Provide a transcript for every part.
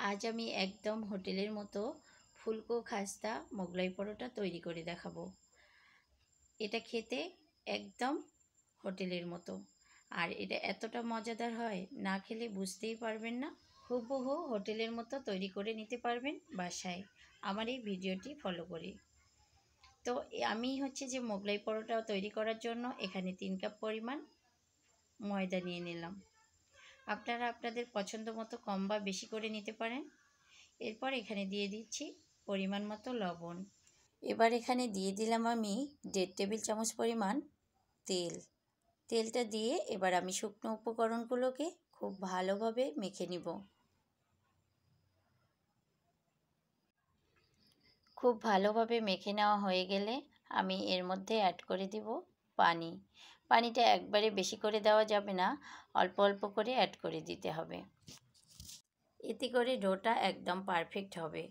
আজ আমি একদম হোটেলের মতো ফুলকো খাস্তা মোগলাই পরোটা তৈরি করে দেখাবো। এটা খেতে একদম হোটেলের মতো, আর এটা এতটা মজাদার হয়, না খেলে বুঝতেই পারবেন না। হুবহু হোটেলের মতো তৈরি করে নিতে পারবেন বাসায় আমার এই ভিডিওটি ফলো করে। তো আমি যে মোগলাই পরোটা তৈরি করার জন্য এখানে 3 কাপ পরিমাণ ময়দা নিয়ে নিলাম। আপনারা আপনাদের পছন্দ মতো কম বা বেশি করে নিতে পারেন। এরপর এখানে দিয়ে দিচ্ছি পরিমাণ মতো লবণ। এবার এখানে দিয়ে দিলাম আমি 1.5 টেবিল চামচ পরিমাণ তেল। তেলটা দিয়ে এবার আমি শুকনো উপকরণগুলোকে খুব ভালোভাবে মেখে নিব। খুব ভালোভাবে মেখে নেওয়া হয়ে গেলে আমি এর মধ্যে অ্যাড করে দিব পানি। পানিটা একবারে বেশি করে দেওয়া যাবে না, অল্প অল্প করে অ্যাড করে দিতে হবে। এতে করে ডোটা একদম পারফেক্ট হবে।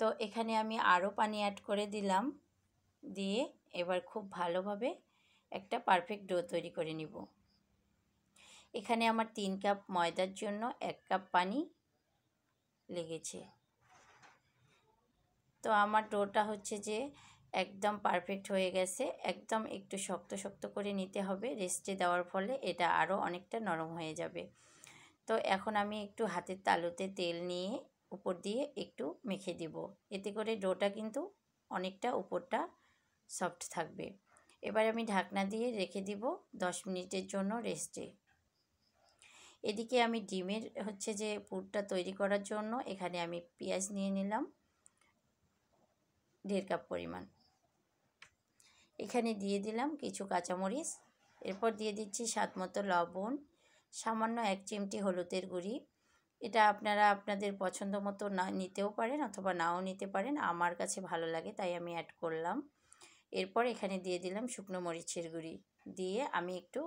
তো এখানে আমি আরও পানি অ্যাড করে দিলাম, দিয়ে এবার খুব ভালোভাবে একটা পারফেক্ট ডো তৈরি করে নিব। এখানে আমার 3 কাপ ময়দার জন্য 1 কাপ পানি লেগেছে। তো আমার ডোটা যে একদম পারফেক্ট হয়ে গেছে। একদম একটু শক্ত শক্ত করে নিতে হবে, রেস্টে দেওয়ার ফলে এটা আরও অনেকটা নরম হয়ে যাবে। তো এখন আমি একটু হাতের তালুতে তেল নিয়ে উপর দিয়ে একটু মেখে দিব, এতে করে ডোটা কিন্তু অনেকটা উপরটা সফট থাকবে। এবার আমি ঢাকনা দিয়ে রেখে দিব 10 মিনিটের জন্য রেস্টে। এদিকে আমি ডিমের যে পুরটা তৈরি করার জন্য এখানে আমি পেঁয়াজ নিয়ে নিলাম 1.5 কাপ পরিমাণ। এখানে দিয়ে দিলাম কিছু কাঁচামরিচ। এরপর দিয়ে দিচ্ছি স্বাদ মতো লবণ, সামান্য 1 চিমটি হলুদের গুঁড়ি। এটা আপনারা আপনাদের পছন্দ মতো না নিতেও পারেন অথবা নাও নিতে পারেন, আমার কাছে ভালো লাগে তাই আমি অ্যাড করলাম। এরপর এখানে দিয়ে দিলাম শুকনো মরিচের গুঁড়ি, দিয়ে আমি একটু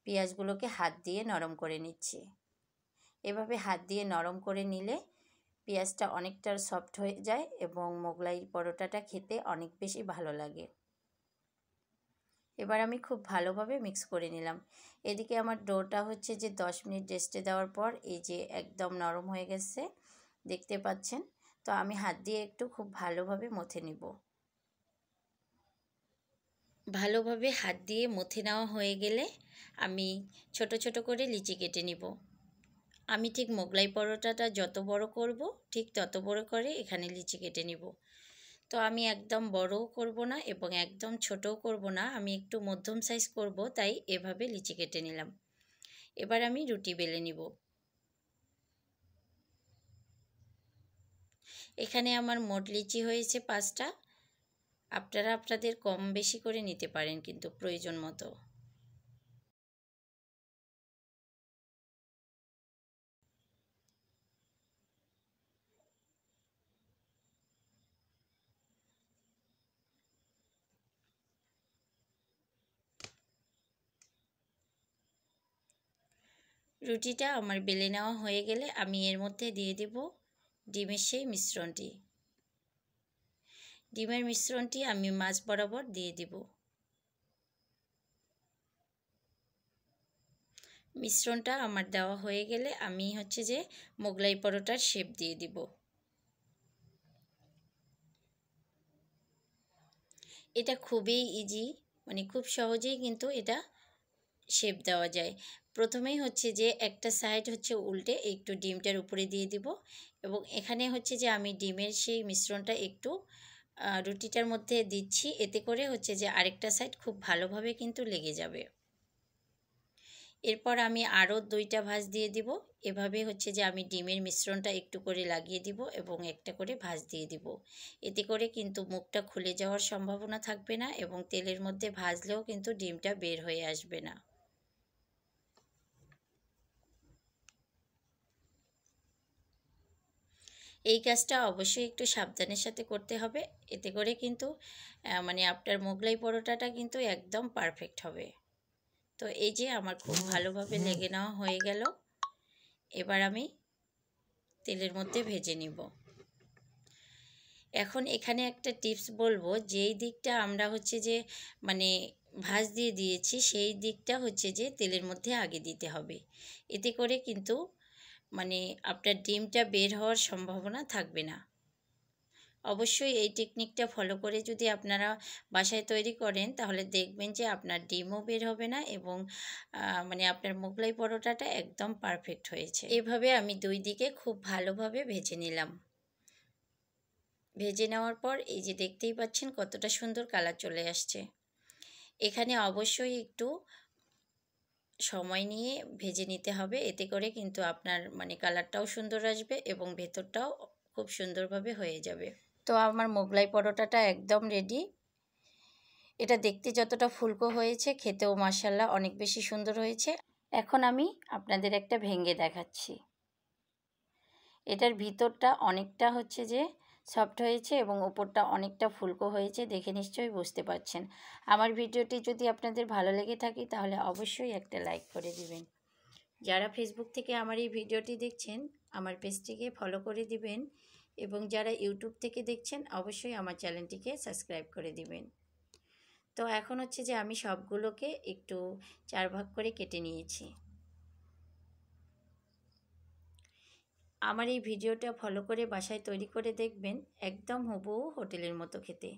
পেঁয়াজগুলোকে হাত দিয়ে নরম করে নিচ্ছি। এভাবে হাত দিয়ে নরম করে নিলে পেঁয়াজটা অনেকটা সফট হয়ে যায় এবং মোগলাই পরোটাটা খেতে অনেক বেশি ভালো লাগে। এবার আমি খুব ভালোভাবে মিক্স করে নিলাম। এদিকে আমার ডোটা যে 10 মিনিট রেস্টে দেওয়ার পর এই যে একদম নরম হয়ে গেছে, দেখতে পাচ্ছেন। তো আমি হাত দিয়ে একটু খুব ভালোভাবে মথে নিব। ভালোভাবে হাত দিয়ে মথে নেওয়া হয়ে গেলে আমি ছোট ছোট করে লিচি কেটে নিব। আমি ঠিক মোগলাই পরোটাটা যত বড় করব ঠিক তত বড় করে এখানে লিচি কেটে নিব। তো আমি একদম বড়ও করব না এবং একদম ছোটও করব না, আমি একটু মধ্যম সাইজ করব, তাই এভাবে লিচি কেটে নিলাম। এবার আমি রুটি বেলে নিব। এখানে আমার মোট লিচি হয়েছে 5টা। আপনারা আপনাদের কম বেশি করে নিতে পারেন কিন্তু প্রয়োজন মতো। রুটিটা আমার বেলে নেওয়া হয়ে গেলে আমি এর মধ্যে দিয়ে দেব ডিমের সেই মিশ্রণটি। ডিমের মিশ্রণটি আমি মাঝ বরাবর দিয়ে দিব। মিশ্রণটা আমার দেওয়া হয়ে গেলে আমি যে মোগলাই পরোটার শেপ দিয়ে দিব। এটা খুবই ইজি, মানে খুব সহজেই কিন্তু এটা শেপ দেওয়া যায়। প্রথমেই যে একটা সাইড উল্টে একটু ডিমটার উপরে দিয়ে দিব এবং এখানে যে আমি ডিমের সেই মিশ্রণটা একটু রুটিটার মধ্যে দিচ্ছি, এতে করে যে আরেকটা সাইড খুব ভালোভাবে কিন্তু লেগে যাবে। এরপর আমি আরও 2টা ভাঁজ দিয়ে দিব। এভাবে যে আমি ডিমের মিশ্রণটা একটু করে লাগিয়ে দিব এবং একটা করে ভাঁজ দিয়ে দিব। এতে করে কিন্তু মুখটা খুলে যাওয়ার সম্ভাবনা থাকবে না এবং তেলের মধ্যে ভাজলেও কিন্তু ডিমটা বের হয়ে আসবে না। এই কাজটা অবশ্যই একটু সাবধানের সাথে করতে হবে, এতে করে কিন্তু মানে আপনার মোগলাই পরোটাটা কিন্তু একদম পারফেক্ট হবে। তো এই যে আমার খুব ভালোভাবে লেগে নেওয়া হয়ে গেল। এবার আমি তেলের মধ্যে ভেজে নিব। এখন এখানে একটা টিপস বলবো, যেই দিকটা আমরা যে মানে ভাঁজ দিয়ে দিয়েছি সেই দিকটা যে তেলের মধ্যে আগে দিতে হবে। এতে করে কিন্তু মানে আপনার ডিমটা বের হওয়ার সম্ভাবনা থাকবে না। অবশ্যই এই টেকনিকটা ফলো করে যদি আপনারা বাসায় তৈরি করেন তাহলে দেখবেন যে আপনার ডিমও বের হবে না এবং মানে আপনার মোগলাই পরোটাটা একদম পারফেক্ট হয়েছে। এভাবে আমি 2 দিকে খুব ভালোভাবে ভেজে নিলাম। ভেজে নেওয়ার পর এই যে দেখতেই পাচ্ছেন কতটা সুন্দর কালার চলে আসছে। এখানে অবশ্যই একটু সময় নিয়ে ভেজে নিতে হবে, এতে করে কিন্তু আপনার মানে কালারটাও সুন্দর আসবে এবং ভেতরটাও খুব সুন্দরভাবে হয়ে যাবে। তো আমার মোগলাই পরোটাটা একদম রেডি। এটা দেখতে যতটা ফুলকো হয়েছে খেতেও মাশাআল্লাহ অনেক বেশি সুন্দর হয়েছে। এখন আমি আপনাদের একটা ভেঙে দেখাচ্ছি। এটার ভিতরটা অনেকটা হচ্ছে যে সফট হয়েছে এবং ওপরটা অনেকটা ফুলকো হয়েছে, দেখে নিশ্চয়ই বুঝতে পারছেন। আমার ভিডিওটি যদি আপনাদের ভালো লেগে থাকে তাহলে অবশ্যই একটা লাইক করে দিবেন। যারা ফেসবুক থেকে আমার এই ভিডিওটি দেখছেন আমার পেজটিকে ফলো করে দিবেন এবং যারা ইউটিউব থেকে দেখছেন অবশ্যই আমার চ্যানেলটিকে সাবস্ক্রাইব করে দিবেন। তো এখন হচ্ছে যে আমি সবগুলোকে একটু 4 ভাগ করে কেটে নিয়েছি। আমার এই ভিডিওটা ফলো করে বাসায় তৈরি করে দেখবেন, একদম হুবহু হোটেলের মতো খেতে।